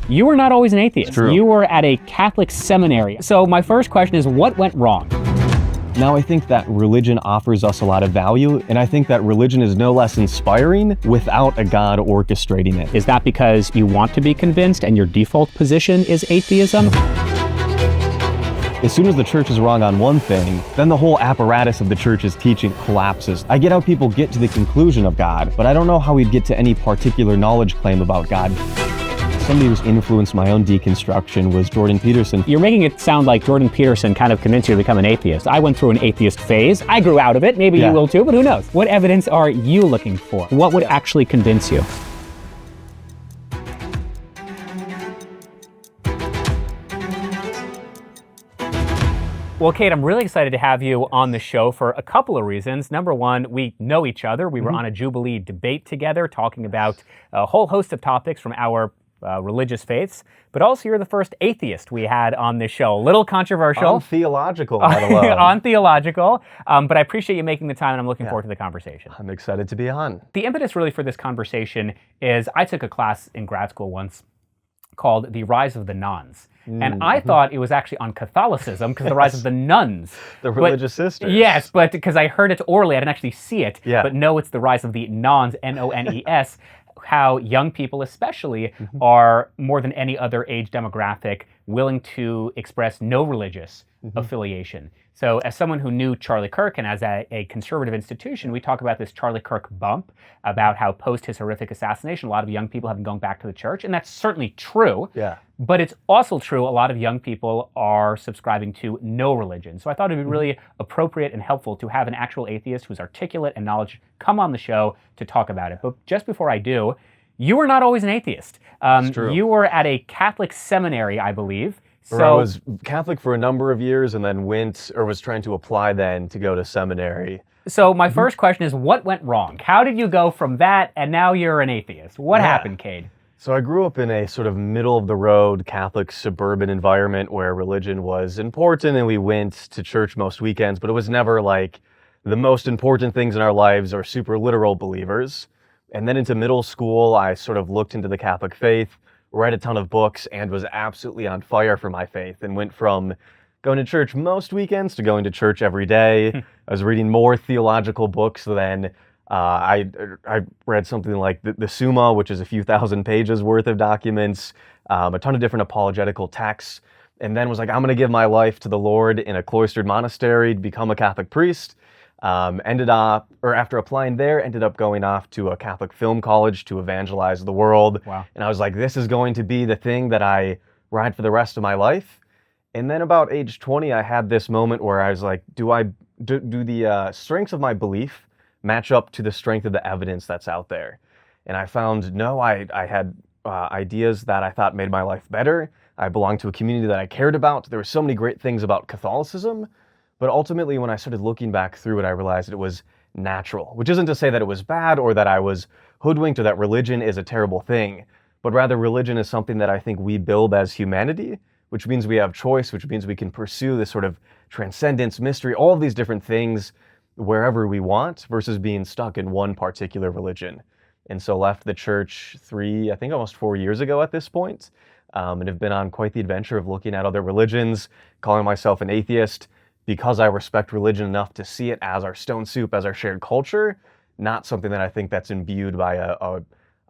You were not always an atheist. True. You were at a Catholic seminary. So my first question is, what went wrong? Now, I think that religion offers us a lot of value, and I think that religion is no less inspiring without a God orchestrating it. Is that because you want to be convinced and your default position is atheism? As soon as the church is wrong on one thing, then the whole apparatus of the church's teaching collapses. I get how people get to the conclusion of God, but I don't know how we'd get to any particular knowledge claim about God. Somebody who's influenced my own deconstruction was Jordan Peterson. You're making it sound like Jordan Peterson kind of convinced you to become an atheist. I went through an atheist phase. I grew out of it. Maybe you will too, but who knows? What evidence are you looking for? What would actually convince you? Well, Cade, I'm really excited to have you on the show for a couple of reasons. Number one, we know each other. We were on a Jubilee debate together talking about a whole host of topics from our religious faiths, but also you're the first atheist we had on this show. A little controversial. On Theological, let alone. On Theological, but I appreciate you making the time and I'm looking forward to the conversation. I'm excited to be on. The impetus really for this conversation is I took a class in grad school once called The Rise of the Nuns. And I thought it was actually on Catholicism because the rise of the nuns. The religious sisters. Yes, but because I heard it orally, I didn't actually see it. Yeah. But no, it's the rise of the nons, N-O-N-E-S, how young people especially are, more than any other age demographic, willing to express no religious affiliation. So as someone who knew Charlie Kirk and as a conservative institution, we talk about this Charlie Kirk bump, about how post his horrific assassination, a lot of young people have been going back to the church, and that's certainly true. Yeah. But it's also true a lot of young people are subscribing to no religion. So I thought it'd be really appropriate and helpful to have an actual atheist who's articulate and knowledge come on the show to talk about it. But just before I do, you were not always an atheist. It's true. You were at a Catholic seminary, I believe. So I was Catholic for a number of years and then was trying to apply then to go to seminary. So my first question is, what went wrong? How did you go from that and now you're an atheist? What happened, Cade? So I grew up in a sort of middle-of-the-road Catholic suburban environment where religion was important and we went to church most weekends, but it was never like the most important things in our lives or super literal believers. And then into middle school, I sort of looked into the Catholic faith, read a ton of books, and was absolutely on fire for my faith and went from going to church most weekends to going to church every day. I was reading more theological books than I read something like the Summa, which is a few thousand pages worth of documents, a ton of different apologetical texts, and then was like, I'm going to give my life to the Lord in a cloistered monastery to become a Catholic priest. After applying there, ended up going off to a Catholic film college to evangelize the world. Wow. And I was like, this is going to be the thing that I ride for the rest of my life. And then about age 20, I had this moment where I was like, do the strengths of my belief match up to the strength of the evidence that's out there? And I found, no, I had ideas that I thought made my life better. I belonged to a community that I cared about. There were so many great things about Catholicism. But ultimately, when I started looking back through it, I realized it was natural, which isn't to say that it was bad or that I was hoodwinked or that religion is a terrible thing, but rather religion is something that I think we build as humanity, which means we have choice, which means we can pursue this sort of transcendence, mystery, all of these different things wherever we want versus being stuck in one particular religion. And so left the church almost 4 years ago at this point, and have been on quite the adventure of looking at other religions, calling myself an atheist, because I respect religion enough to see it as our stone soup, as our shared culture, not something that I think that's imbued by a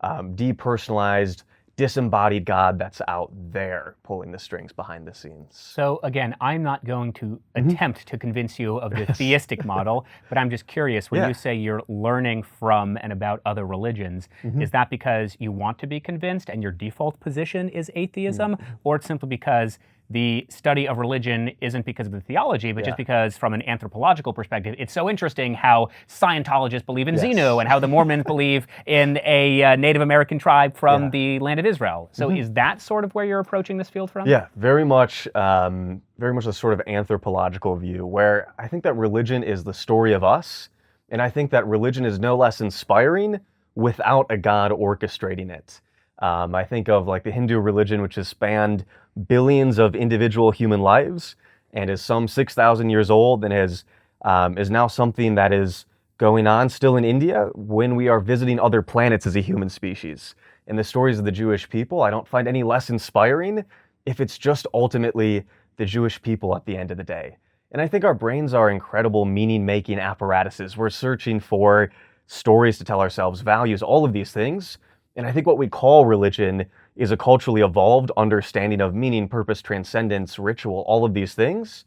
depersonalized, disembodied God that's out there pulling the strings behind the scenes. So again, I'm not going to attempt to convince you of the theistic model, but I'm just curious, when you say you're learning from and about other religions, is that because you want to be convinced and your default position is atheism, or it's simply because the study of religion isn't because of the theology, but just because from an anthropological perspective, it's so interesting how Scientologists believe in Xenu and how the Mormons believe in a Native American tribe from the land of Israel. So is that sort of where you're approaching this field from? Yeah, very much a sort of anthropological view where I think that religion is the story of us. And I think that religion is no less inspiring without a God orchestrating it. I think of like the Hindu religion, which has spanned billions of individual human lives and is some 6,000 years old and is now something that is going on still in India when we are visiting other planets as a human species. and the stories of the Jewish people, I don't find any less inspiring if it's just ultimately the Jewish people at the end of the day. And I think our brains are incredible meaning-making apparatuses. We're searching for stories to tell ourselves, values, all of these things. And I think what we call religion is a culturally evolved understanding of meaning, purpose, transcendence, ritual, all of these things.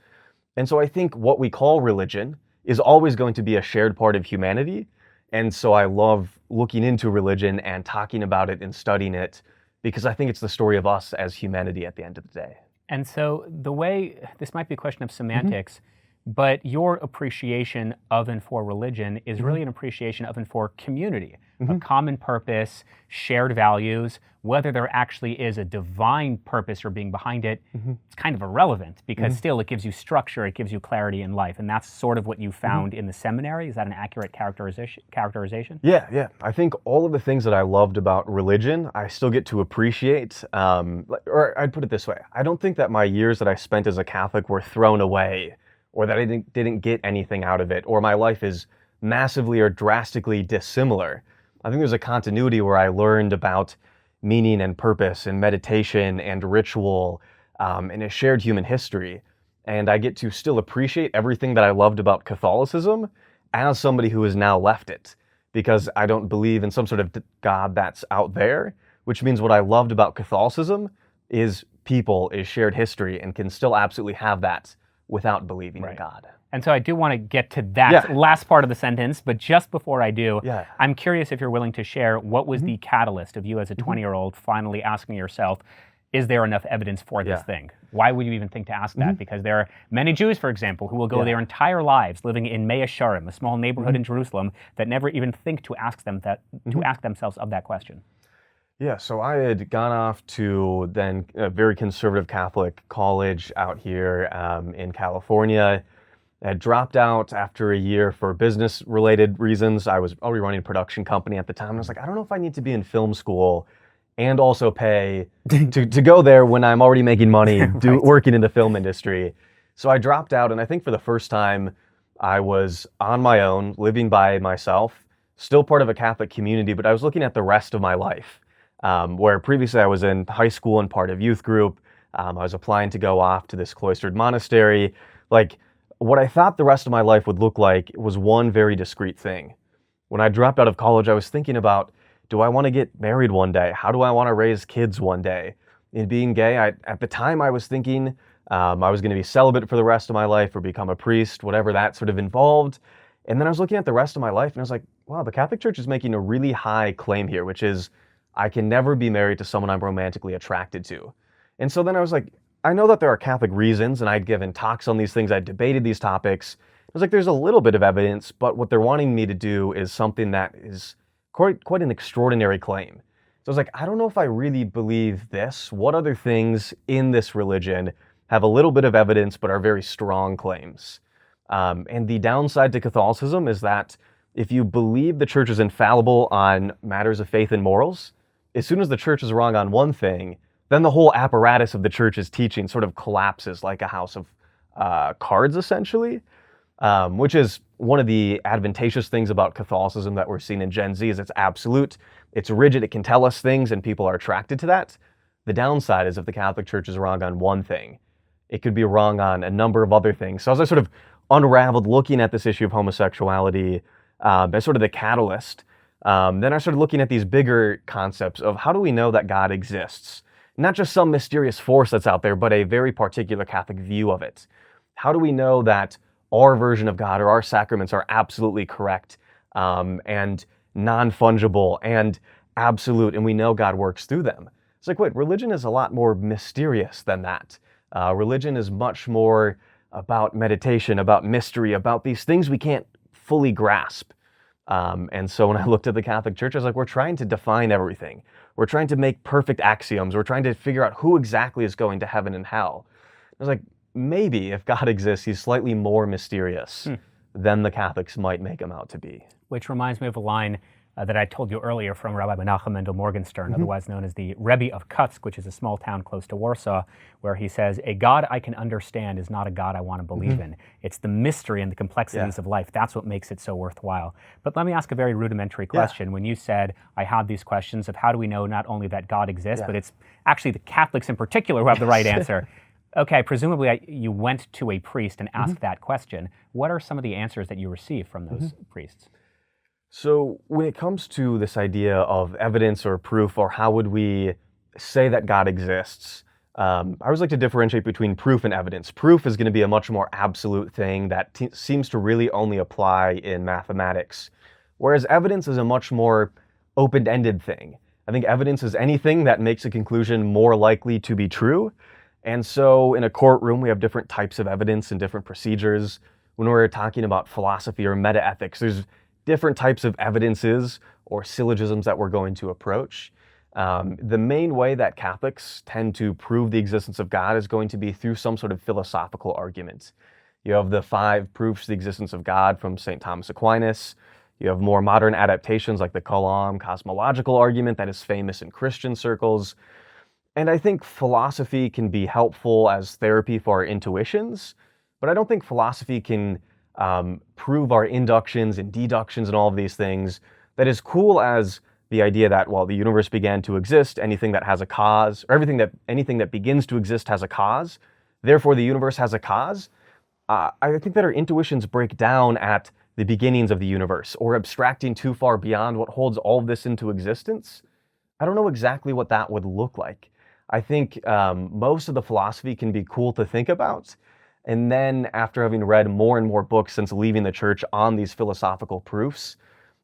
And so I think what we call religion is always going to be a shared part of humanity. And so I love looking into religion and talking about it and studying it, because I think it's the story of us as humanity at the end of the day. And so the way, this might be a question of semantics, but your appreciation of and for religion is really an appreciation of and for community, a common purpose, shared values. Whether there actually is a divine purpose or being behind it, it's kind of irrelevant, because still it gives you structure, it gives you clarity in life. And that's sort of what you found in the seminary. Is that an accurate characterization? Yeah. I think all of the things that I loved about religion, I still get to appreciate. Or I'd put it this way. I don't think that my years that I spent as a Catholic were thrown away, or that I didn't get anything out of it, or my life is massively or drastically dissimilar. I think there's a continuity where I learned about meaning and purpose and meditation and ritual and a shared human history. And I get to still appreciate everything that I loved about Catholicism as somebody who has now left it, because I don't believe in some sort of God that's out there, which means what I loved about Catholicism is people, is shared history, and can still absolutely have that without believing in God. And so I do want to get to that last part of the sentence, but just before I do, I'm curious if you're willing to share what was the catalyst of you as a 20-year-old finally asking yourself, is there enough evidence for this thing? Why would you even think to ask that? Because there are many Jews, for example, who will go their entire lives living in Mea Sharim, a small neighborhood in Jerusalem, that never even think to ask them that, to ask themselves of that question. Yeah, so I had gone off to then a very conservative Catholic college out here in California. I had dropped out after a year for business-related reasons. I was already running a production company at the time. And I was like, I don't know if I need to be in film school and also pay to go there when I'm already making money working in the film industry. So I dropped out, and I think for the first time, I was on my own, living by myself, still part of a Catholic community, but I was looking at the rest of my life. Where previously I was in high school and part of youth group. I was applying to go off to this cloistered monastery. Like, what I thought the rest of my life would look like was one very discrete thing. When I dropped out of college, I was thinking about, do I want to get married one day? How do I want to raise kids one day? In being gay, at the time I was thinking I was going to be celibate for the rest of my life or become a priest, whatever that sort of involved. And then I was looking at the rest of my life and I was like, wow, the Catholic Church is making a really high claim here, which is, I can never be married to someone I'm romantically attracted to. And so then I was like, I know that there are Catholic reasons, and I'd given talks on these things, I'd debated these topics. I was like, there's a little bit of evidence, but what they're wanting me to do is something that is quite an extraordinary claim. So I was like, I don't know if I really believe this. What other things in this religion have a little bit of evidence but are very strong claims? And the downside to Catholicism is that if you believe the church is infallible on matters of faith and morals, as soon as the church is wrong on one thing, then the whole apparatus of the church's teaching sort of collapses like a house of cards, essentially, which is one of the advantageous things about Catholicism that we're seeing in Gen Z is it's absolute, it's rigid, it can tell us things, and people are attracted to that. The downside is if the Catholic Church is wrong on one thing, it could be wrong on a number of other things. So as I sort of unraveled looking at this issue of homosexuality as sort of the catalyst, then I started looking at these bigger concepts of how do we know that God exists? Not just some mysterious force that's out there, but a very particular Catholic view of it. How do we know that our version of God or our sacraments are absolutely correct and non-fungible and absolute, and we know God works through them? It's like, wait, religion is a lot more mysterious than that. Religion is much more about meditation, about mystery, about these things we can't fully grasp. And so when I looked at the Catholic Church, I was like, we're trying to define everything. We're trying to make perfect axioms. We're trying to figure out who exactly is going to heaven and hell. I was like, maybe if God exists, he's slightly more mysterious than the Catholics might make him out to be. Which reminds me of a line that I told you earlier from Rabbi Menachem Mendel Morgenstern, otherwise known as the Rebbe of Kutsk, which is a small town close to Warsaw, where he says, a God I can understand is not a God I want to believe in. It's the mystery and the complexities of life. That's what makes it so worthwhile. But let me ask a very rudimentary question. When you said, I had these questions of how do we know not only that God exists, but it's actually the Catholics in particular who have the right answer. Okay, presumably you went to a priest and asked that question. What are some of the answers that you received from those priests? So when it comes to this idea of evidence or proof, or how would we say that God exists, I always like to differentiate between proof and evidence. Proof is going to be a much more absolute thing that seems to really only apply in mathematics, whereas evidence is a much more open-ended thing. I think evidence is anything that makes a conclusion more likely to be true. And so in a courtroom, we have different types of evidence and different procedures. When we're talking about philosophy or metaethics, there's different types of evidences or syllogisms that we're going to approach. The main way that Catholics tend to prove the existence of God is going to be through some sort of philosophical argument. You have the 5 proofs of the existence of God from St. Thomas Aquinas. You have more modern adaptations like the Kalam cosmological argument that is famous in Christian circles. And I think philosophy can be helpful as therapy for our intuitions, but I don't think philosophy can prove our inductions and deductions and all of these things. That is cool as the idea that, well, the universe began to exist, anything that has a cause, or anything that begins to exist has a cause, therefore the universe has a cause. I think that our intuitions break down at the beginnings of the universe, or abstracting too far beyond what holds all of this into existence. I don't know exactly what that would look like. I think most of the philosophy can be cool to think about. And then after having read more and more books since leaving the church on these philosophical proofs,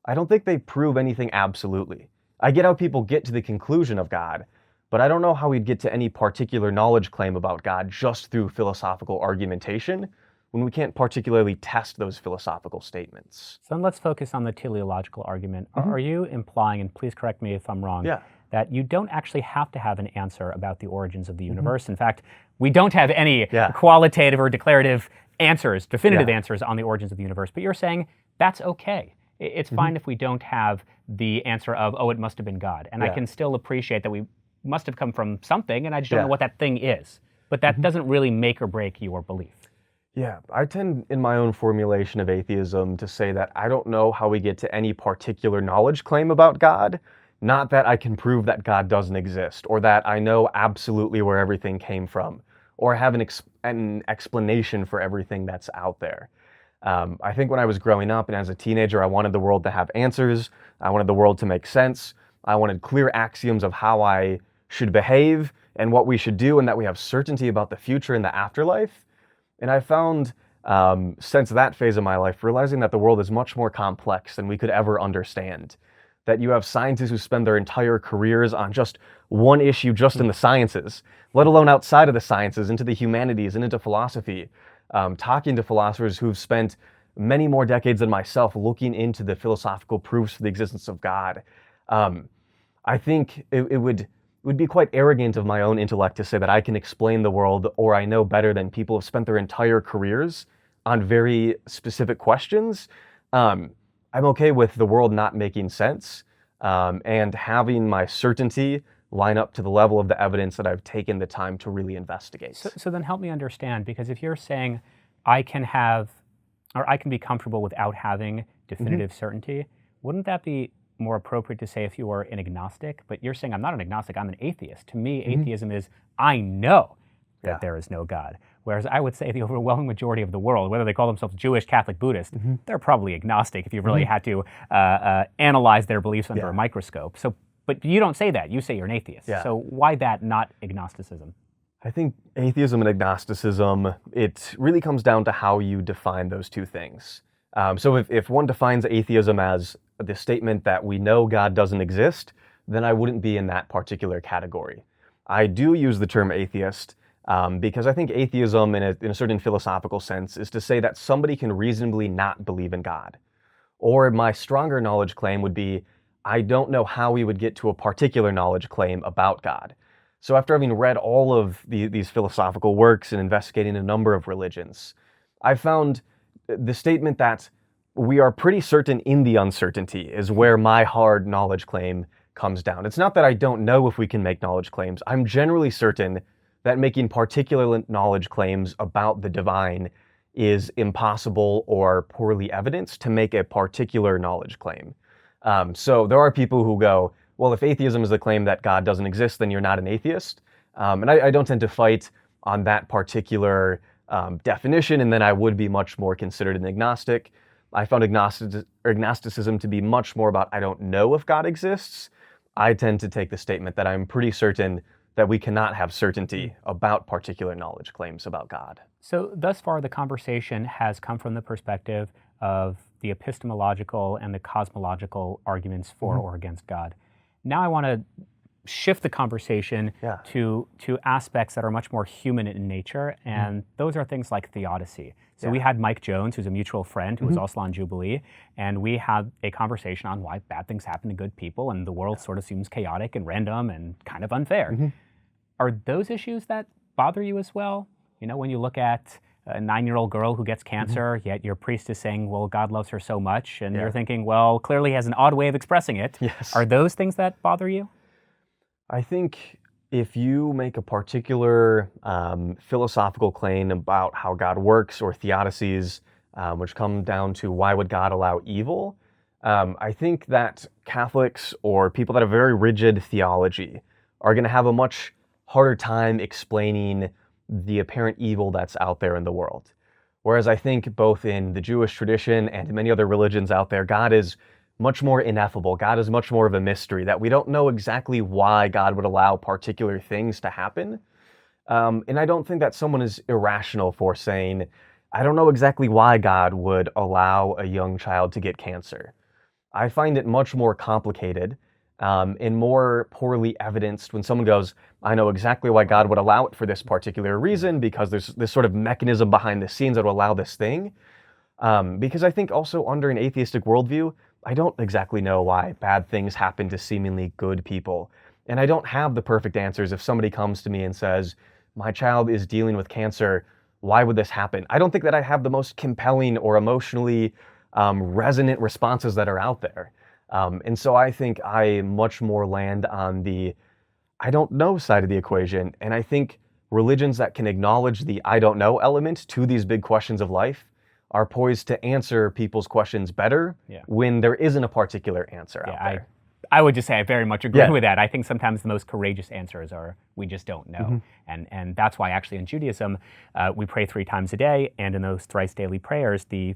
I don't think they prove anything absolutely. I get how people get to the conclusion of God, but I don't know how we'd get to any particular knowledge claim about God just through philosophical argumentation when we can't particularly test those philosophical statements. So then let's focus on the teleological argument. Are you implying, and please correct me if I'm wrong, that you don't actually have to have an answer about the origins of the universe? In fact, we don't have any qualitative or declarative answers, definitive answers on the origins of the universe, but you're saying that's okay. It's fine if we don't have the answer of, oh, it must have been God. And I can still appreciate that we must have come from something, and I just don't know what that thing is. But that doesn't really make or break your belief. Yeah, I tend in my own formulation of atheism to say that I don't know how we get to any particular knowledge claim about God, not that I can prove that God doesn't exist, or that I know absolutely where everything came from, or have an explanation for everything that's out there. I think when I was growing up and as a teenager, I wanted the world to have answers. I wanted the world to make sense. I wanted clear axioms of how I should behave and what we should do, and that we have certainty about the future and the afterlife. And I found, since that phase of my life, realizing that the world is much more complex than we could ever understand. That you have scientists who spend their entire careers on just one issue just in the sciences, let alone outside of the sciences, into the humanities and into philosophy. Talking to philosophers who've spent many more decades than myself looking into the philosophical proofs for the existence of God. I think it would be quite arrogant of my own intellect to say that I can explain the world, or I know better than people who have spent their entire careers on very specific questions. I'm okay with the world not making sense, and having my certainty line up to the level of the evidence that I've taken the time to really investigate. So then help me understand, because if you're saying I can be comfortable without having definitive certainty, wouldn't that be more appropriate to say if you were an agnostic? But you're saying I'm not an agnostic, I'm an atheist. To me, atheism is I know that there is no God. Whereas I would say the overwhelming majority of the world, whether they call themselves Jewish, Catholic, Buddhist, they're probably agnostic if you really had to analyze their beliefs under a microscope. So, but you don't say that. You say you're an atheist. So why that, not agnosticism? I think atheism and agnosticism, it really comes down to how you define those two things. So if one defines atheism as the statement that we know God doesn't exist, then I wouldn't be in that particular category. I do use the term atheist because I think atheism in a certain philosophical sense is to say that somebody can reasonably not believe in God. Or my stronger knowledge claim would be, I don't know how we would get to a particular knowledge claim about God. So after having read all of these philosophical works and investigating a number of religions, I found the statement that we are pretty certain in the uncertainty is where my hard knowledge claim comes down. It's not that I don't know if we can make knowledge claims. I'm generally certain that making particular knowledge claims about the divine is impossible or poorly evidenced to make a particular knowledge claim. So there are people who go, well, if atheism is the claim that God doesn't exist, then you're not an atheist. And I don't tend to fight on that particular definition, and then I would be much more considered an agnostic. I found agnosticism to be much more about I don't know if God exists. I tend to take the statement that I'm pretty certain that we cannot have certainty about particular knowledge claims about God. So thus far, the conversation has come from the perspective of the epistemological and the cosmological arguments for or against God. Now I want to shift the conversation to aspects that are much more human in nature, and those are things like theodicy. So we had Mike Jones, who's a mutual friend, who was also on Jubilee, and we had a conversation on why bad things happen to good people, and the world sort of seems chaotic and random and kind of unfair. Are those issues that bother you as well? You know, when you look at a 9-year-old girl who gets cancer, yet your priest is saying, well, God loves her so much, and you're thinking, well, clearly he has an odd way of expressing it. Are those things that bother you? I think if you make a particular philosophical claim about how God works or theodicies, which come down to why would God allow evil, I think that Catholics or people that have very rigid theology are going to have a much harder time explaining the apparent evil that's out there in the world. Whereas I think both in the Jewish tradition and many other religions out there, God is much more ineffable. God is much more of a mystery, that we don't know exactly why God would allow particular things to happen. And I don't think that someone is irrational for saying, I don't know exactly why God would allow a young child to get cancer. I find it much more complicated and more poorly evidenced when someone goes, I know exactly why God would allow it for this particular reason, because there's this sort of mechanism behind the scenes that will allow this thing. Because I think also under an atheistic worldview, I don't exactly know why bad things happen to seemingly good people. And I don't have the perfect answers. If somebody comes to me and says, my child is dealing with cancer, why would this happen? I don't think that I have the most compelling or emotionally resonant responses that are out there. And so I think I much more land on the I don't know side of the equation. And I think religions that can acknowledge the I don't know element to these big questions of life are poised to answer people's questions better when there isn't a particular answer out there. I would just say I very much agree with that. I think sometimes the most courageous answers are, we just don't know. And that's why actually in Judaism, we pray 3 times a day, and in those thrice daily prayers, the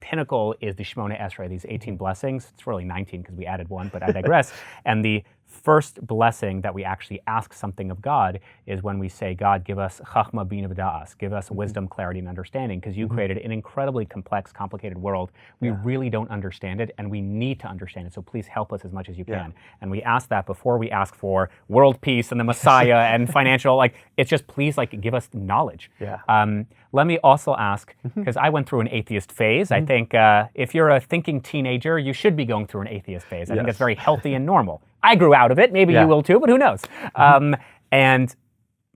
pinnacle is the Shemona Esrei, these 18 blessings. It's really 19 because we added one, but I digress. And the first blessing that we actually ask something of God is when we say, God, give us chachma bina v'da'as, give us wisdom, clarity, and understanding, because you created an incredibly complex, complicated world. We really don't understand it, and we need to understand it, so please help us as much as you can. And we ask that before we ask for world peace and the Messiah and financial, it's just please, give us knowledge. Let me also ask, because I went through an atheist phase. I think if you're a thinking teenager, you should be going through an atheist phase. I think that's very healthy and normal. I grew out of it. Maybe you will too, but who knows? And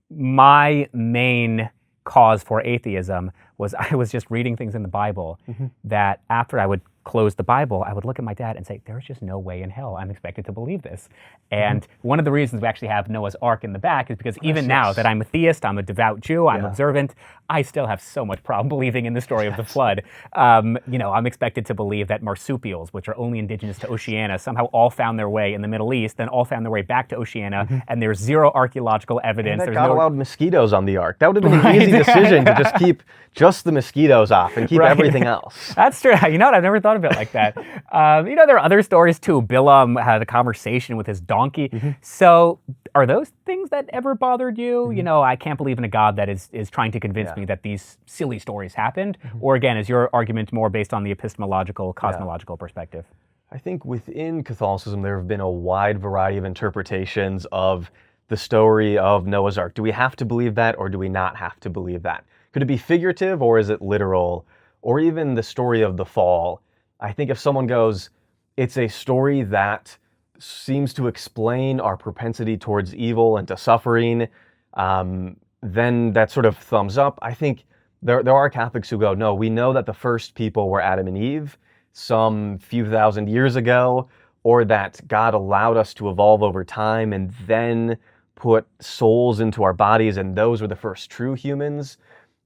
my main cause for atheism was I was just reading things in the Bible that after I would close the Bible, I would look at my dad and say, there's just no way in hell I'm expected to believe this. And one of the reasons we actually have Noah's Ark in the back is because even now that I'm a theist, I'm a devout Jew, I'm observant, I still have so much problem believing in the story of the flood. I'm expected to believe that marsupials, which are only indigenous to Oceania, somehow all found their way in the Middle East, then all found their way back to Oceania, and there's zero archaeological evidence. And that God allowed mosquitoes on the Ark. That would have been an easy decision to just keep just the mosquitoes off and keep everything else. That's true. You know what? I've never thought of it like that. There are other stories too. Bilam had a conversation with his donkey. So are those things that ever bothered you? I can't believe in a God that is trying to convince me that these silly stories happened. Or again, is your argument more based on the epistemological, cosmological perspective? I think within Catholicism, there have been a wide variety of interpretations of the story of Noah's Ark. Do we have to believe that, or do we not have to believe that? Could it be figurative, or is it literal? Or even the story of the fall. I think if someone goes, it's a story that seems to explain our propensity towards evil and to suffering, then that sort of thumbs up. I think there are Catholics who go, no, we know that the first people were Adam and Eve, some few thousand years ago, or that God allowed us to evolve over time and then put souls into our bodies and those were the first true humans.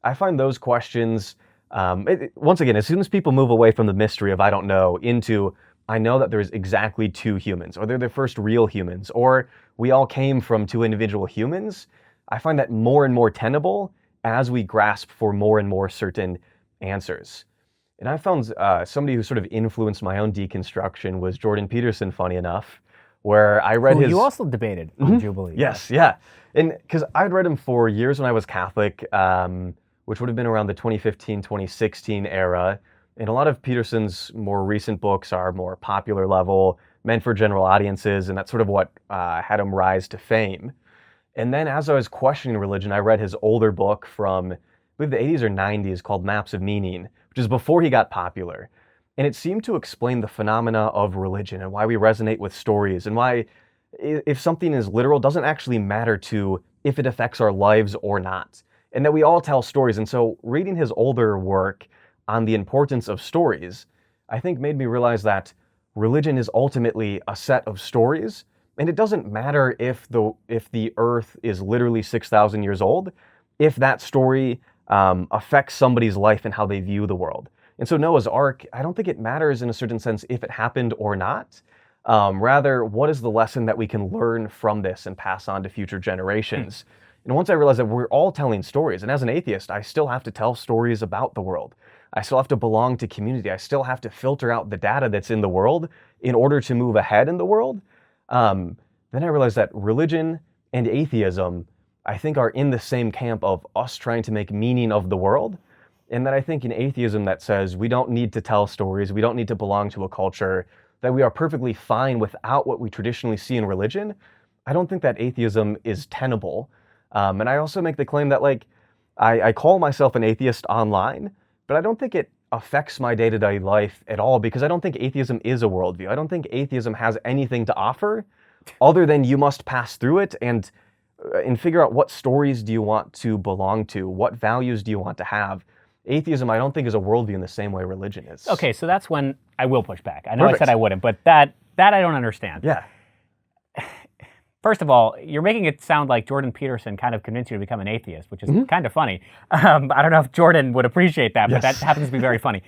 I find those questions, once again, as soon as people move away from the mystery of I don't know into I know that there's exactly two humans, or they're the first real humans, or we all came from two individual humans, I find that more and more tenable as we grasp for more and more certain answers. And I found somebody who sort of influenced my own deconstruction was Jordan Peterson, funny enough, where I read his... You also debated on Jubilee. Yes, yeah. And because I'd read him for years when I was Catholic, which would have been around the 2015, 2016 era. And a lot of Peterson's more recent books are more popular level, meant for general audiences, and that's sort of what had him rise to fame. And then as I was questioning religion, I read his older book from, I believe, the 80s or 90s called Maps of Meaning, which is before he got popular. And it seemed to explain the phenomena of religion and why we resonate with stories and why if something is literal doesn't actually matter to if it affects our lives or not. And that we all tell stories. And so reading his older work on the importance of stories, I think made me realize that religion is ultimately a set of stories. And it doesn't matter if the earth is literally 6,000 years old, if that story affects somebody's life and how they view the world. And so Noah's Ark, I don't think it matters in a certain sense if it happened or not. Rather, what is the lesson that we can learn from this and pass on to future generations? And once I realized that we're all telling stories, and as an atheist, I still have to tell stories about the world. I still have to belong to community. I still have to filter out the data that's in the world in order to move ahead in the world. Then I realized that religion and atheism, I think, are in the same camp of us trying to make meaning of the world. And that I think in atheism that says we don't need to tell stories, we don't need to belong to a culture, that we are perfectly fine without what we traditionally see in religion, I don't think that atheism is tenable. And I also make the claim that, like, I call myself an atheist online, but I don't think it affects my day-to-day life at all, because I don't think atheism is a worldview. I don't think atheism has anything to offer other than you must pass through it and figure out what stories do you want to belong to, what values do you want to have. Atheism, I don't think, is a worldview in the same way religion is. Okay, so that's when I will push back. I know I said I wouldn't, but that I don't understand. Yeah. First of all, you're making it sound like Jordan Peterson kind of convinced you to become an atheist, which is kind of funny. I don't know if Jordan would appreciate that, but that happens to be very funny.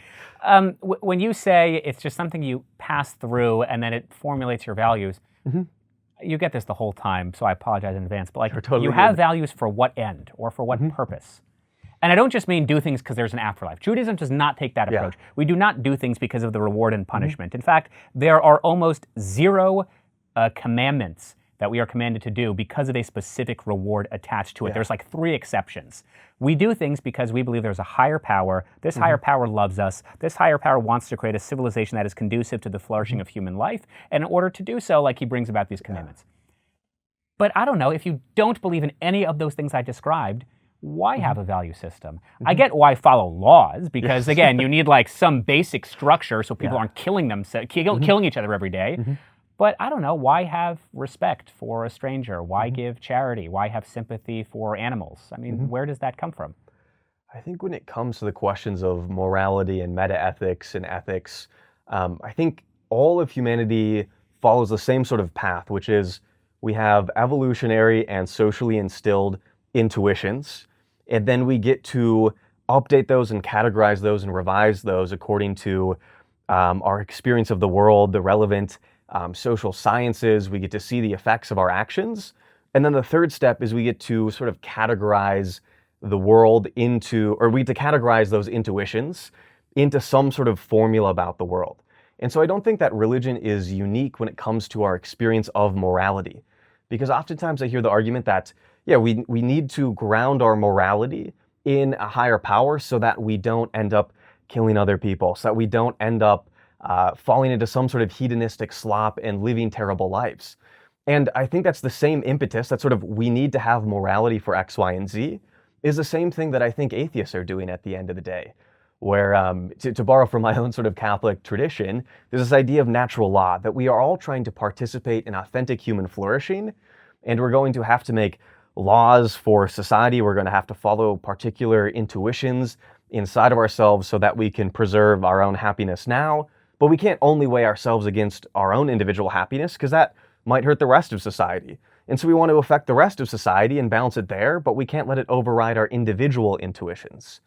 When you say it's just something you pass through and then it formulates your values, you get this the whole time, so I apologize in advance, but like you have values for what end or for what purpose? And I don't just mean do things because there's an afterlife. Judaism does not take that approach. We do not do things because of the reward and punishment. In fact, there are almost zero commandments that we are commanded to do because of a specific reward attached to it. There's like 3 exceptions. We do things because we believe there's a higher power. This higher power loves us. This higher power wants to create a civilization that is conducive to the flourishing of human life. And in order to do so, like, he brings about these commandments. But I don't know, if you don't believe in any of those things I described, why have a value system? I get why follow laws, because again, you need like some basic structure so people aren't killing killing each other every day. But I don't know, why have respect for a stranger? Why give charity? Why have sympathy for animals? I mean, where does that come from? I think when it comes to the questions of morality and metaethics and ethics, I think all of humanity follows the same sort of path, which is we have evolutionary and socially instilled intuitions, and then we get to update those and categorize those and revise those according to our experience of the world, the relevant social sciences. We get to see the effects of our actions. And then the third step is we get to sort of categorize the world into, or we get to categorize those intuitions into some sort of formula about the world. And so I don't think that religion is unique when it comes to our experience of morality. Because oftentimes I hear the argument that, we need to ground our morality in a higher power so that we don't end up killing other people, so that we don't end up falling into some sort of hedonistic slop and living terrible lives. And I think that's the same impetus, that sort of we need to have morality for X, Y, and Z, is the same thing that I think atheists are doing at the end of the day. Where, to borrow from my own sort of Catholic tradition, there's this idea of natural law, that we are all trying to participate in authentic human flourishing, and we're going to have to make laws for society. We're going to have to follow particular intuitions inside of ourselves so that we can preserve our own happiness now, But we can't only weigh ourselves against our own individual happiness, because that might hurt the rest of society. And so we want to affect the rest of society and balance it there, but we can't let it override our individual intuitions.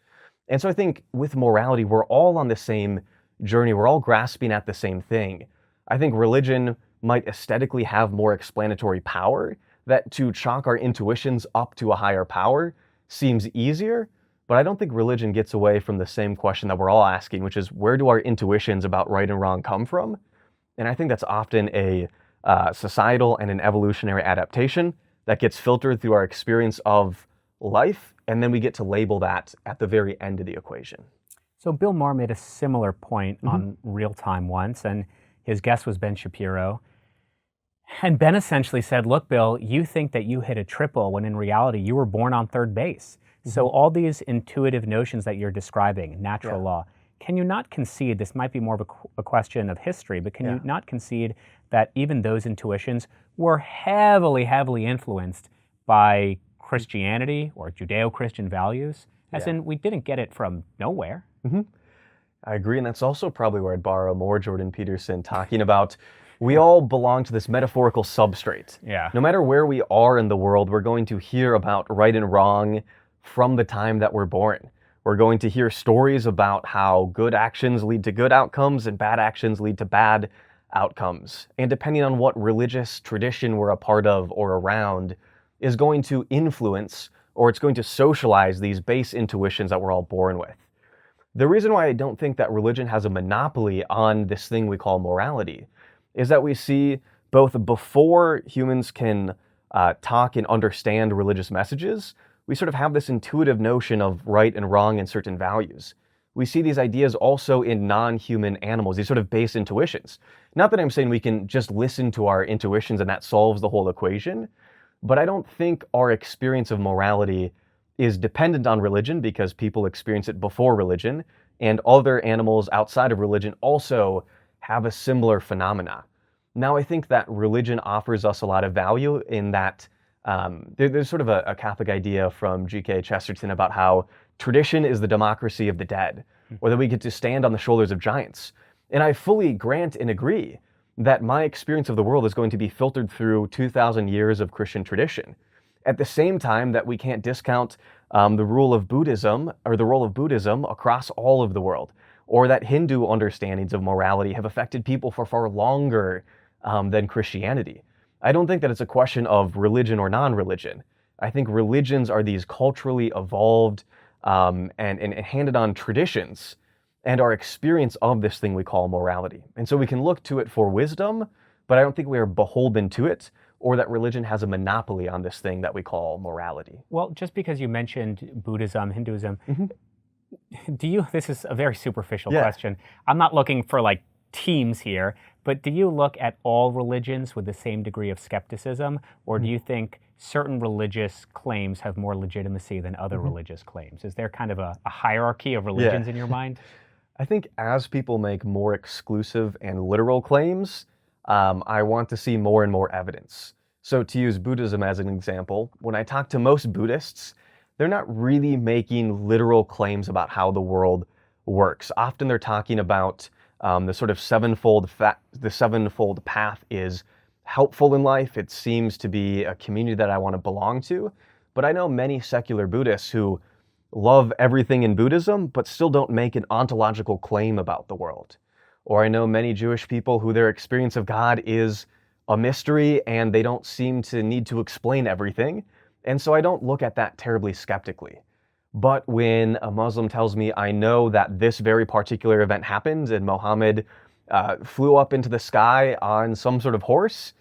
And so I think with morality, we're all on the same journey. We're all grasping at the same thing. I think religion might aesthetically have more explanatory power, that to chalk our intuitions up to a higher power seems easier, but I don't think religion gets away from the same question that we're all asking, which is, where do our intuitions about right and wrong come from? And I think that's often a societal and an evolutionary adaptation that gets filtered through our experience of life, and then we get to label that at the very end of the equation. So Bill Maher made a similar point on Real Time once, and his guest was Ben Shapiro. And Ben essentially said, look, Bill, you think that you hit a triple when in reality you were born on third base. So all these intuitive notions that you're describing, natural law, can you not concede, this might be more of a question of history, but can you not concede that even those intuitions were heavily, heavily influenced by Christianity or Judeo-Christian values? As in, we didn't get it from nowhere. I agree, and that's also probably where I'd borrow more Jordan Peterson, talking about we all belong to this metaphorical substrate. No matter where we are in the world, we're going to hear about right and wrong from the time that we're born. We're going to hear stories about how good actions lead to good outcomes and bad actions lead to bad outcomes. And depending on what religious tradition we're a part of or around, is going to influence, or it's going to socialize these base intuitions that we're all born with. The reason why I don't think that religion has a monopoly on this thing we call morality is that we see both before humans can talk and understand religious messages, we sort of have this intuitive notion of right and wrong and certain values. We see these ideas also in non-human animals, these sort of base intuitions. Not that I'm saying we can just listen to our intuitions and that solves the whole equation, but I don't think our experience of morality is dependent on religion, because people experience it before religion, and other animals outside of religion also have a similar phenomena. Now, I think that religion offers us a lot of value in that there's sort of a Catholic idea from G.K. Chesterton about how tradition is the democracy of the dead, or that we get to stand on the shoulders of giants. And I fully grant and agree that my experience of the world is going to be filtered through 2,000 years of Christian tradition. At the same time that we can't discount the role of Buddhism across all of the world, or that Hindu understandings of morality have affected people for far longer than Christianity. I don't think that it's a question of religion or non-religion. I think religions are these culturally evolved and handed on traditions and our experience of this thing we call morality. And so we can look to it for wisdom, but I don't think we are beholden to it, or that religion has a monopoly on this thing that we call morality. Well, just because you mentioned Buddhism, Hinduism, this is a very superficial question. I'm not looking for like teams here, but do you look at all religions with the same degree of skepticism, or do you think certain religious claims have more legitimacy than other religious claims? Is there kind of a hierarchy of religions in your mind? I think as people make more exclusive and literal claims, I want to see more and more evidence. So to use Buddhism as an example, when I talk to most Buddhists, they're not really making literal claims about how the world works. Often they're talking about the sort of sevenfold path is helpful in life. It seems to be a community that I want to belong to. But I know many secular Buddhists who love everything in Buddhism, but still don't make an ontological claim about the world. Or I know many Jewish people who their experience of God is a mystery and they don't seem to need to explain everything. And so I don't look at that terribly skeptically. But when a Muslim tells me, I know that this very particular event happened and Muhammad flew up into the sky on some sort of horse,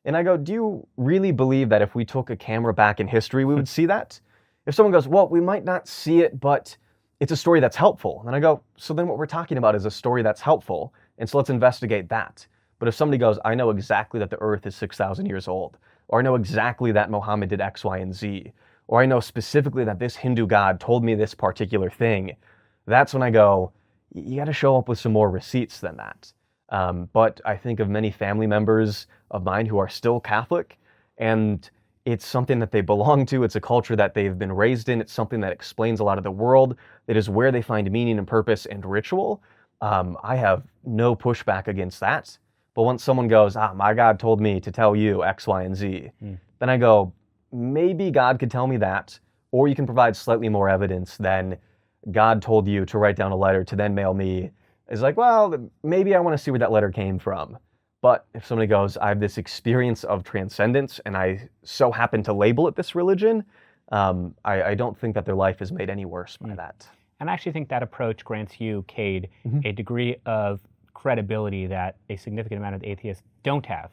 and I go, do you really believe that if we took a camera back in history, we would see that? If someone goes, well, we might not see it, but it's a story that's helpful. And I go, so then what we're talking about is a story that's helpful, and so let's investigate that. But if somebody goes, I know exactly that the earth is 6,000 years old, or I know exactly that Muhammad did X, Y, and Z, or I know specifically that this Hindu god told me this particular thing, that's when I go, you got to show up with some more receipts than that. But I think of many family members of mine who are still Catholic, and it's something that they belong to. It's a culture that they've been raised in. It's something that explains a lot of the world. It is where they find meaning and purpose and ritual. I have no pushback against that. But once someone goes, my God told me to tell you X, Y, and Z, then I go, maybe God could tell me that, or you can provide slightly more evidence than God told you to write down a letter to then mail me. It's like, well, maybe I want to see where that letter came from. But if somebody goes, I have this experience of transcendence and I so happen to label it this religion, I don't think that their life is made any worse by that. And I actually think that approach grants you, Cade, a degree of credibility that a significant amount of atheists don't have.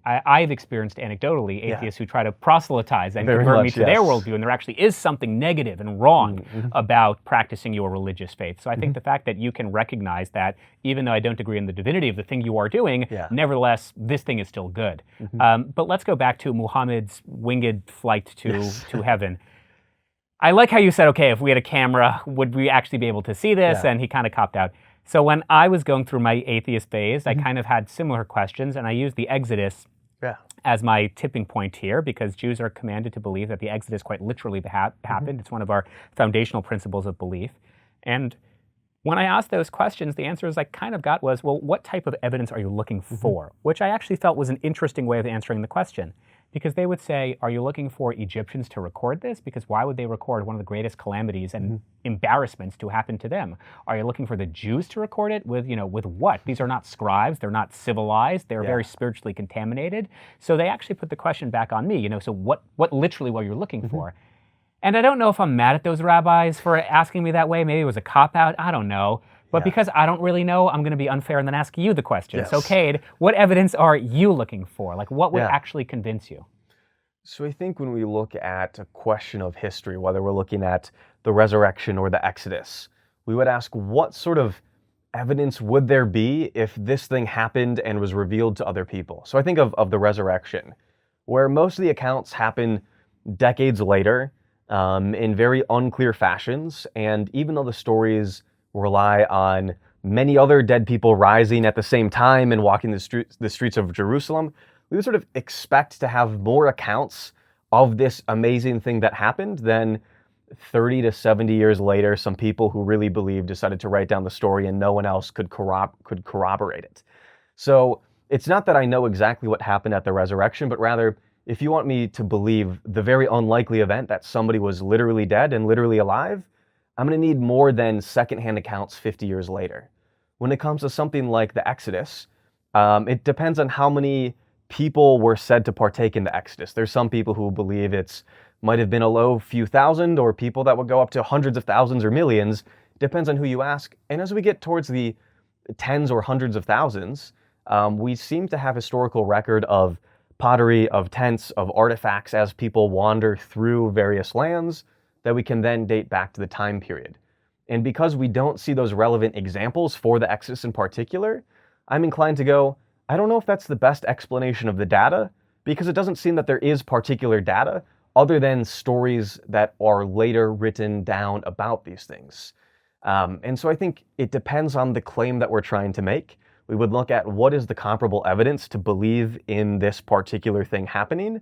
I've experienced anecdotally atheists who try to proselytize and convert me to their worldview, and there actually is something negative and wrong about practicing your religious faith. So I think the fact that you can recognize that, even though I don't agree in the divinity of the thing you are doing, nevertheless, this thing is still good. But let's go back to Muhammad's winged flight to heaven. I like how you said, okay, if we had a camera, would we actually be able to see this? And he kind of copped out. So when I was going through my atheist phase, I kind of had similar questions, and I used the Exodus as my tipping point here, because Jews are commanded to believe that the Exodus quite literally happened. It's one of our foundational principles of belief. And when I asked those questions, the answers I kind of got was, well, what type of evidence are you looking for? Which I actually felt was an interesting way of answering the question. Because they would say, are you looking for Egyptians to record this? Because why would they record one of the greatest calamities and embarrassments to happen to them? Are you looking for the Jews to record it? With what? These are not scribes, they're not civilized, they're very spiritually contaminated. So they actually put the question back on me, so what literally were you looking for? And I don't know if I'm mad at those rabbis for asking me that way. Maybe it was a cop-out, I don't know. But because I don't really know, I'm going to be unfair and then ask you the question. So Cade, what evidence are you looking for? Like, what would actually convince you? So I think when we look at a question of history, whether we're looking at the resurrection or the Exodus, we would ask, what sort of evidence would there be if this thing happened and was revealed to other people? So I think of the resurrection, where most of the accounts happen decades later in very unclear fashions. And even though the stories rely on many other dead people rising at the same time and walking the streets of Jerusalem, we would sort of expect to have more accounts of this amazing thing that happened than 30 to 70 years later, some people who really believed decided to write down the story and no one else could corroborate it. So it's not that I know exactly what happened at the resurrection, but rather, if you want me to believe the very unlikely event that somebody was literally dead and literally alive, I'm going to need more than secondhand accounts 50 years later. When it comes to something like the Exodus, it depends on how many people were said to partake in the Exodus. There's some people who believe it's might have been a low few thousand, or people that would go up to hundreds of thousands or millions. Depends on who you ask. And as we get towards the tens or hundreds of thousands, we seem to have historical record of pottery, of tents, of artifacts as people wander through various lands that we can then date back to the time period. And because we don't see those relevant examples for the Exodus in particular, I'm inclined to go, I don't know if that's the best explanation of the data, because it doesn't seem that there is particular data other than stories that are later written down about these things. And so I think it depends on the claim that we're trying to make. We would look at what is the comparable evidence to believe in this particular thing happening.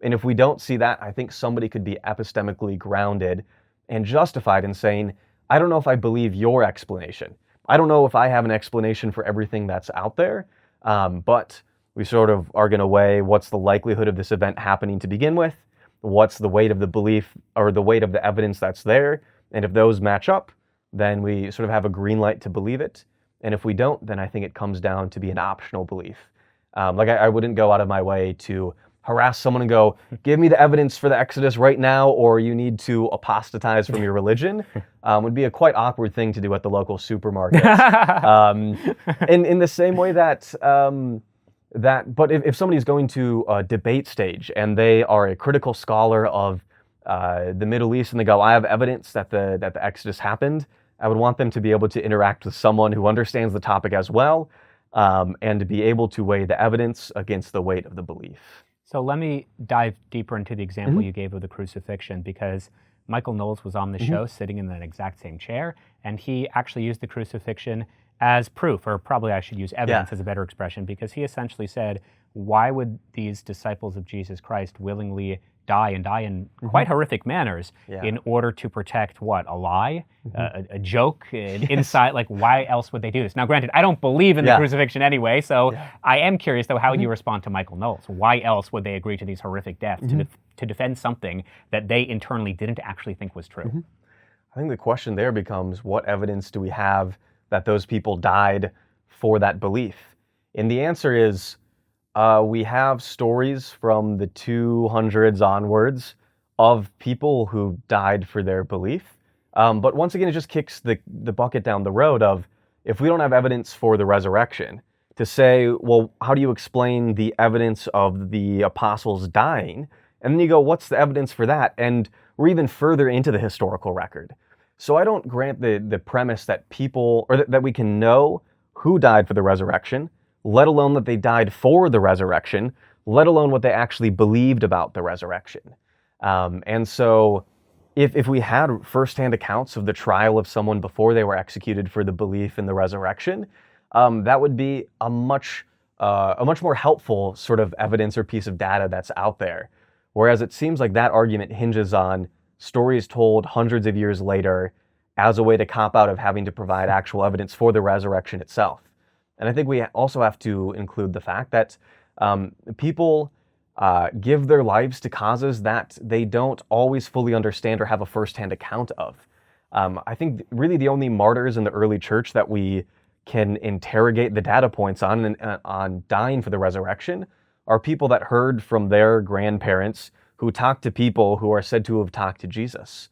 And if we don't see that, I think somebody could be epistemically grounded and justified in saying, I don't know if I believe your explanation. I don't know if I have an explanation for everything that's out there, but we sort of are going to weigh what's the likelihood of this event happening to begin with, what's the weight of the belief or the weight of the evidence that's there, and if those match up, then we sort of have a green light to believe it. And if we don't, then I think it comes down to be an optional belief. Like I wouldn't go out of my way to harass someone and go, give me the evidence for the Exodus right now, or you need to apostatize from your religion. Would be a quite awkward thing to do at the local supermarket. In the same way that, but if somebody's going to a debate stage and they are a critical scholar of the Middle East and they go, I have evidence that the Exodus happened, I would want them to be able to interact with someone who understands the topic as well, and to be able to weigh the evidence against the weight of the belief. So let me dive deeper into the example you gave of the crucifixion, because Michael Knowles was on the show sitting in that exact same chair, and he actually used the crucifixion as proof, or probably I should use evidence as a better expression, because he essentially said, why would these disciples of Jesus Christ willingly die and die in quite horrific manners in order to protect what? A lie? A joke? An insight? Like, why else would they do this? Now, granted, I don't believe in the crucifixion anyway, so I am curious, though, how would you respond to Michael Knowles? Why else would they agree to these horrific deaths to defend something that they internally didn't actually think was true? I think the question there becomes, what evidence do we have that those people died for that belief? And the answer is, we have stories from the 200s onwards of people who died for their belief. But once again, it just kicks the bucket down the road of, if we don't have evidence for the resurrection, to say, well, how do you explain the evidence of the apostles dying? And then you go, what's the evidence for that? And we're even further into the historical record. So I don't grant the premise that people, or that we can know who died for the resurrection, let alone that they died for the resurrection, let alone what they actually believed about the resurrection. And so if we had firsthand accounts of the trial of someone before they were executed for the belief in the resurrection, that would be a much more helpful sort of evidence or piece of data that's out there. Whereas it seems like that argument hinges on stories told hundreds of years later as a way to cop out of having to provide actual evidence for the resurrection itself. And I think we also have to include the fact that people give their lives to causes that they don't always fully understand or have a firsthand account of. I think really the only martyrs in the early church that we can interrogate the data points on dying for the resurrection are people that heard from their grandparents who talked to people who are said to have talked to Jesus.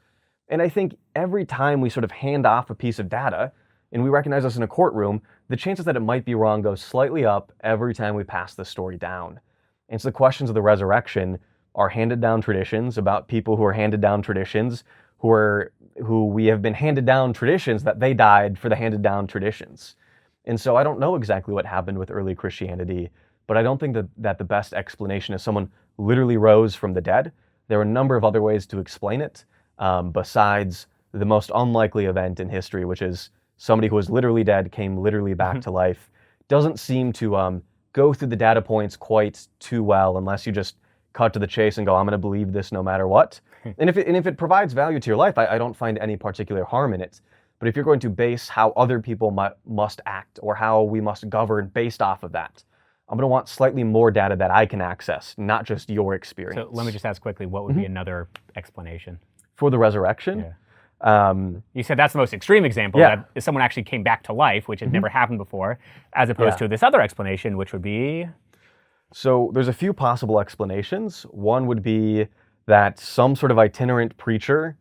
And I think every time we sort of hand off a piece of data and we recognize us in a courtroom, the chances that it might be wrong go slightly up every time we pass the story down. And so the questions of the resurrection are handed down traditions about people who are handed down traditions who we have been handed down traditions that they died for the handed down traditions. And so I don't know exactly what happened with early Christianity, but I don't think that the best explanation is someone literally rose from the dead. There are a number of other ways to explain it, besides the most unlikely event in history, which is somebody who was literally dead came literally back to life. Doesn't seem to go through the data points quite too well unless you just cut to the chase and go, I'm going to believe this no matter what. And if it provides value to your life, I don't find any particular harm in it. But if you're going to base how other people must act or how we must govern based off of that, I'm going to want slightly more data that I can access, not just your experience. So let me just ask quickly, what would be another explanation? For the resurrection? Yeah. You said that's the most extreme example, that someone actually came back to life, which had never happened before, as opposed to this other explanation, which would be? So there's a few possible explanations. One would be that some sort of itinerant preacher,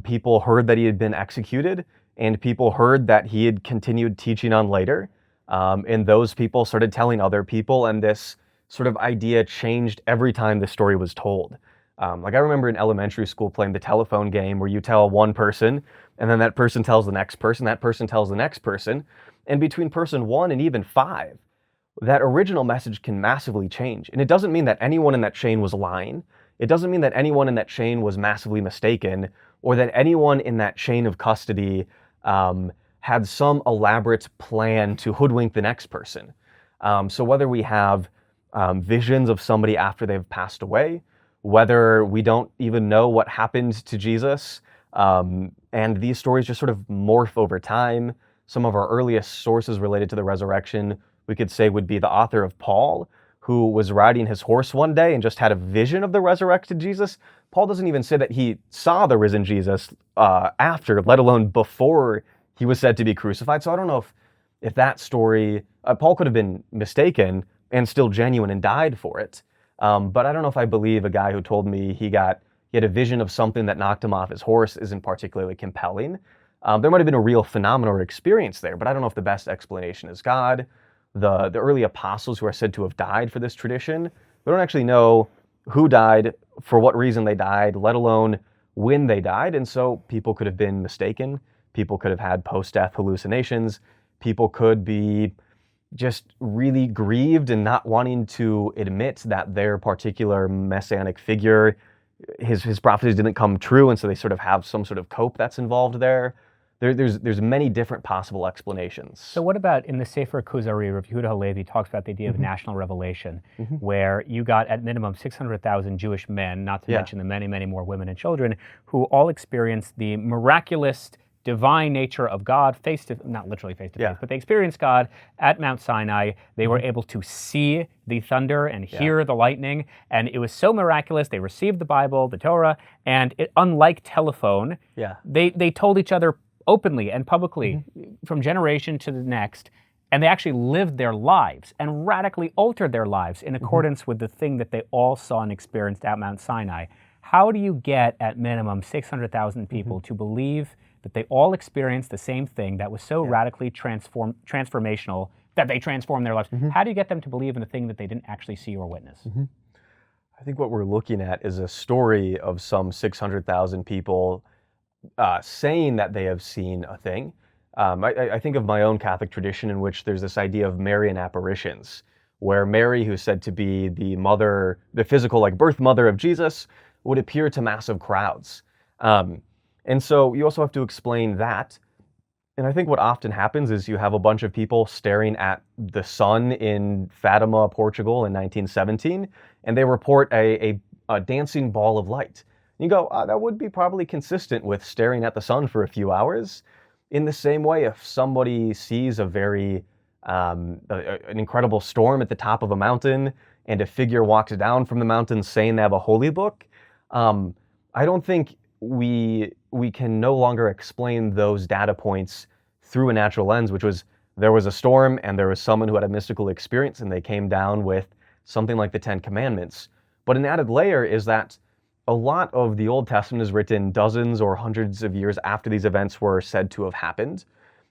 people heard that he had been executed, and people heard that he had continued teaching on later. And those people started telling other people, and this sort of idea changed every time the story was told. Like I remember in elementary school playing the telephone game where you tell one person, and then that person tells the next person, that person tells the next person, and between person 1 and even 5, that original message can massively change. And it doesn't mean that anyone in that chain was lying. It doesn't mean that anyone in that chain was massively mistaken, or that anyone in that chain of custody had some elaborate plan to hoodwink the next person. So whether we have visions of somebody after they've passed away, whether we don't even know what happened to Jesus, and these stories just sort of morph over time. Some of our earliest sources related to the resurrection, we could say, would be the author of Paul, who was riding his horse one day and just had a vision of the resurrected Jesus. Paul doesn't even say that he saw the risen Jesus after, let alone before he was said to be crucified. So I don't know if that story, Paul could have been mistaken and still genuine and died for it. But I don't know if I believe a guy who told me he had a vision of something that knocked him off his horse isn't particularly compelling. There might have been a real phenomenon or experience there, but I don't know if the best explanation is God. The early apostles who are said to have died for this tradition, we don't actually know who died, for what reason they died, let alone when they died. And so people could have been mistaken. People could have had post-death hallucinations. People could be just really grieved and not wanting to admit that their particular messianic figure, his prophecies didn't come true, and so they sort of have some sort of cope that's involved there. there's many different possible explanations. So what about in the Sefer Kuzari, Rav Yehuda Halevi talks about the idea of national revelation, where you got at minimum 600,000 Jewish men, not to mention the many, many more women and children, who all experienced the miraculous divine nature of God, not literally face to face, but they experienced God at Mount Sinai. They were able to see the thunder and hear the lightning, and it was so miraculous. They received the Bible, the Torah, and unlike telephone, they told each other openly and publicly from generation to the next, and they actually lived their lives and radically altered their lives in accordance with the thing that they all saw and experienced at Mount Sinai. How do you get at minimum 600,000 people to believe that they all experienced the same thing that was so radically transformational that they transformed their lives? How do you get them to believe in a thing that they didn't actually see or witness? I think what we're looking at is a story of some 600,000 people saying that they have seen a thing. I think of my own Catholic tradition in which there's this idea of Marian apparitions, where Mary, who's said to be the mother, the physical, like birth mother of Jesus, would appear to massive crowds. And so you also have to explain that. And I think what often happens is you have a bunch of people staring at the sun in Fatima, Portugal in 1917, and they report a dancing ball of light. You go, that would be probably consistent with staring at the sun for a few hours. In the same way, if somebody sees a very, an incredible storm at the top of a mountain and a figure walks down from the mountain saying they have a holy book, I don't think we can no longer explain those data points through a natural lens, which was there was a storm and there was someone who had a mystical experience and they came down with something like the Ten Commandments. But an added layer is that a lot of the Old Testament is written dozens or hundreds of years after these events were said to have happened.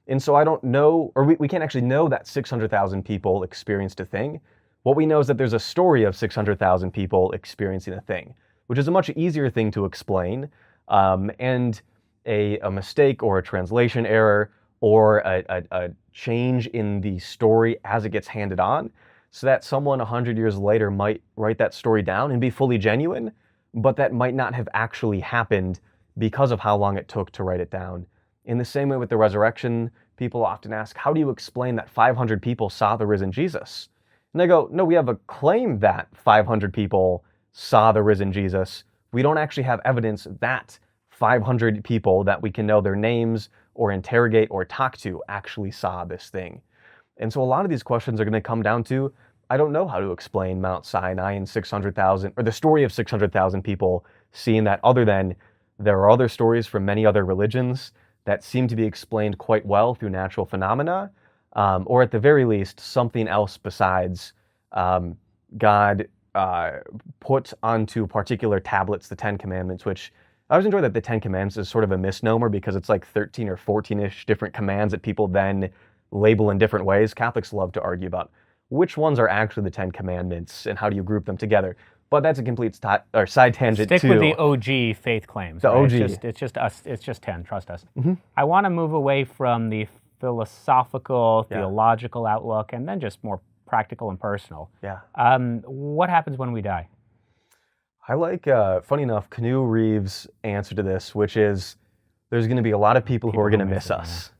And so I don't know, or we can't actually know that 600,000 people experienced a thing. What we know is that there's a story of 600,000 people experiencing a thing, which is a much easier thing to explain. And a mistake or a translation error or a change in the story as it gets handed on, so that someone 100 years later might write that story down and be fully genuine, but that might not have actually happened because of how long it took to write it down. In the same way with the resurrection, people often ask, how do you explain that 500 people saw the risen Jesus? And I go, no, we have a claim that 500 people saw the risen Jesus. We don't actually have evidence that 500 people that we can know their names or interrogate or talk to actually saw this thing. And so a lot of these questions are going to come down to, I don't know how to explain Mount Sinai and 600,000, or the story of 600,000 people seeing that, other than there are other stories from many other religions that seem to be explained quite well through natural phenomena, or at the very least, something else besides God put onto particular tablets the Ten Commandments, which I always enjoy that the Ten Commandments is sort of a misnomer because it's like 13 or 14-ish different commands that people then label in different ways. Catholics love to argue about which ones are actually the Ten Commandments and how do you group them together. But that's a complete side tangent. Stick with the OG faith claims. The right? OG. It's just us. It's just 10. Trust us. I want to move away from the philosophical, theological outlook, and then just more practical and personal. What happens when we die? I like, funny enough, Canoe Reeves' answer to this, which is there's going to be a lot of people who are going to miss us.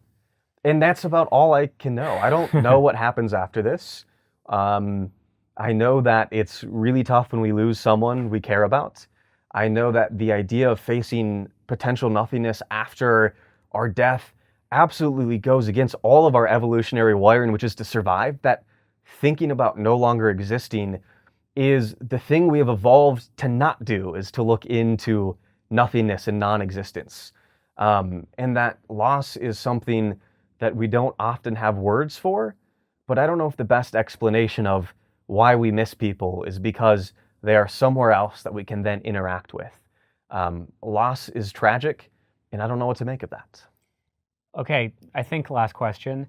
And that's about all I can know. I don't know what happens after this. I know that it's really tough when we lose someone we care about. I know that the idea of facing potential nothingness after our death absolutely goes against all of our evolutionary wiring, which is to survive. That thinking about no longer existing is the thing we have evolved to not do, is to look into nothingness and non-existence. And that loss is something that we don't often have words for, but I don't know if the best explanation of why we miss people is because they are somewhere else that we can then interact with. Loss is tragic, and I don't know what to make of that. Okay, I think last question.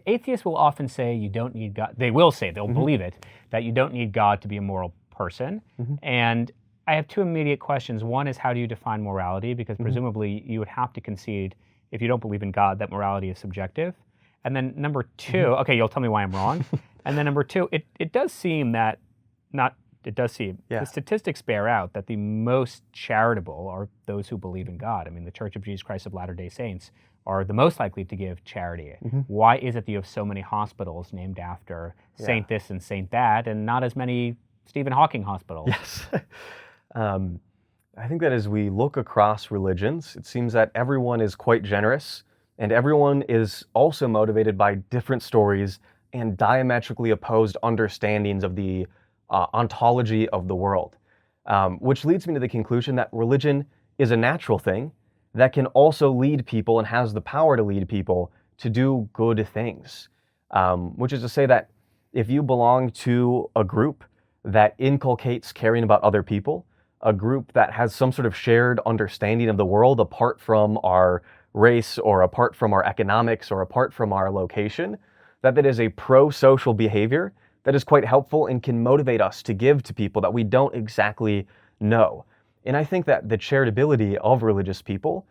Atheists will often say you don't need God. They will say, they'll believe it, that you don't need God to be a moral person. And I have two immediate questions. One is, how do you define morality? Because presumably you would have to concede, if you don't believe in God, that morality is subjective. And then number two, okay, you'll tell me why I'm wrong. And then number two, it does seem that, not It does seem. Yeah. The statistics bear out that the most charitable are those who believe in God. I mean, the Church of Jesus Christ of Latter-day Saints are the most likely to give charity. Why is it that you have so many hospitals named after Saint this and Saint that, and not as many Stephen Hawking hospitals? Yes. I think that as we look across religions, it seems that everyone is quite generous, and everyone is also motivated by different stories and diametrically opposed understandings of the ontology of the world, which leads me to the conclusion that religion is a natural thing that can also lead people and has the power to lead people to do good things, which is to say that if you belong to a group that inculcates caring about other people, a group that has some sort of shared understanding of the world apart from our race or apart from our economics or apart from our location, that is a pro-social behavior that is quite helpful and can motivate us to give to people that we don't exactly know. And I think that the charitability of religious people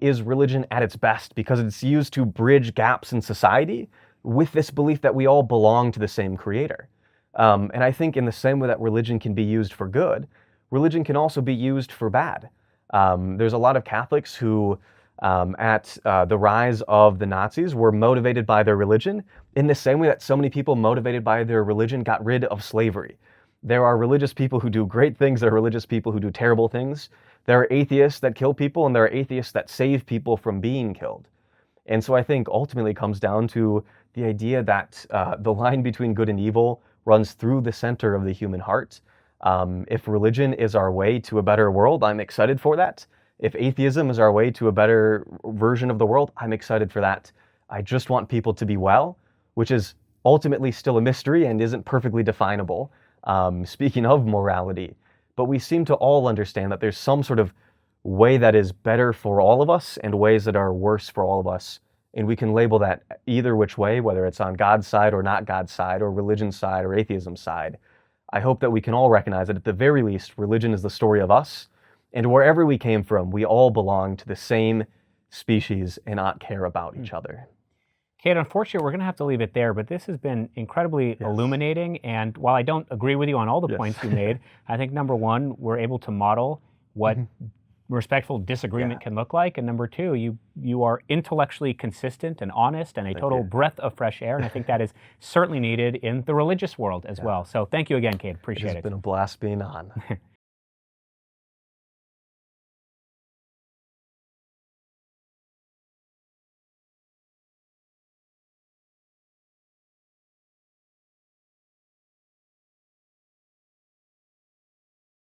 is religion at its best, because it's used to bridge gaps in society with this belief that we all belong to the same creator. And I think in the same way that religion can be used for good, religion can also be used for bad. There's a lot of Catholics who, at the rise of the Nazis, were motivated by their religion in the same way that so many people motivated by their religion got rid of slavery. There are religious people who do great things, there are religious people who do terrible things. There are atheists that kill people, and there are atheists that save people from being killed. And so I think ultimately it comes down to the idea that the line between good and evil runs through the center of the human heart. If religion is our way to a better world, I'm excited for that. If atheism is our way to a better version of the world, I'm excited for that. I just want people to be well, which is ultimately still a mystery and isn't perfectly definable, speaking of morality. But we seem to all understand that there's some sort of way that is better for all of us and ways that are worse for all of us. And we can label that either which way, whether it's on God's side or not God's side, or religion's side or atheism's side. I hope that we can all recognize that at the very least, religion is the story of us, and wherever we came from, we all belong to the same species and not care about each other. Cade, unfortunately, we're going to have to leave it there, but this has been incredibly illuminating, and while I don't agree with you on all the points you made, I think number one, we're able to model what respectful disagreement can look like, and number two, you are intellectually consistent and honest and a total breath of fresh air, and I think that is certainly needed in the religious world as well. So thank you again, Cade. Appreciate it. It's been a blast being on.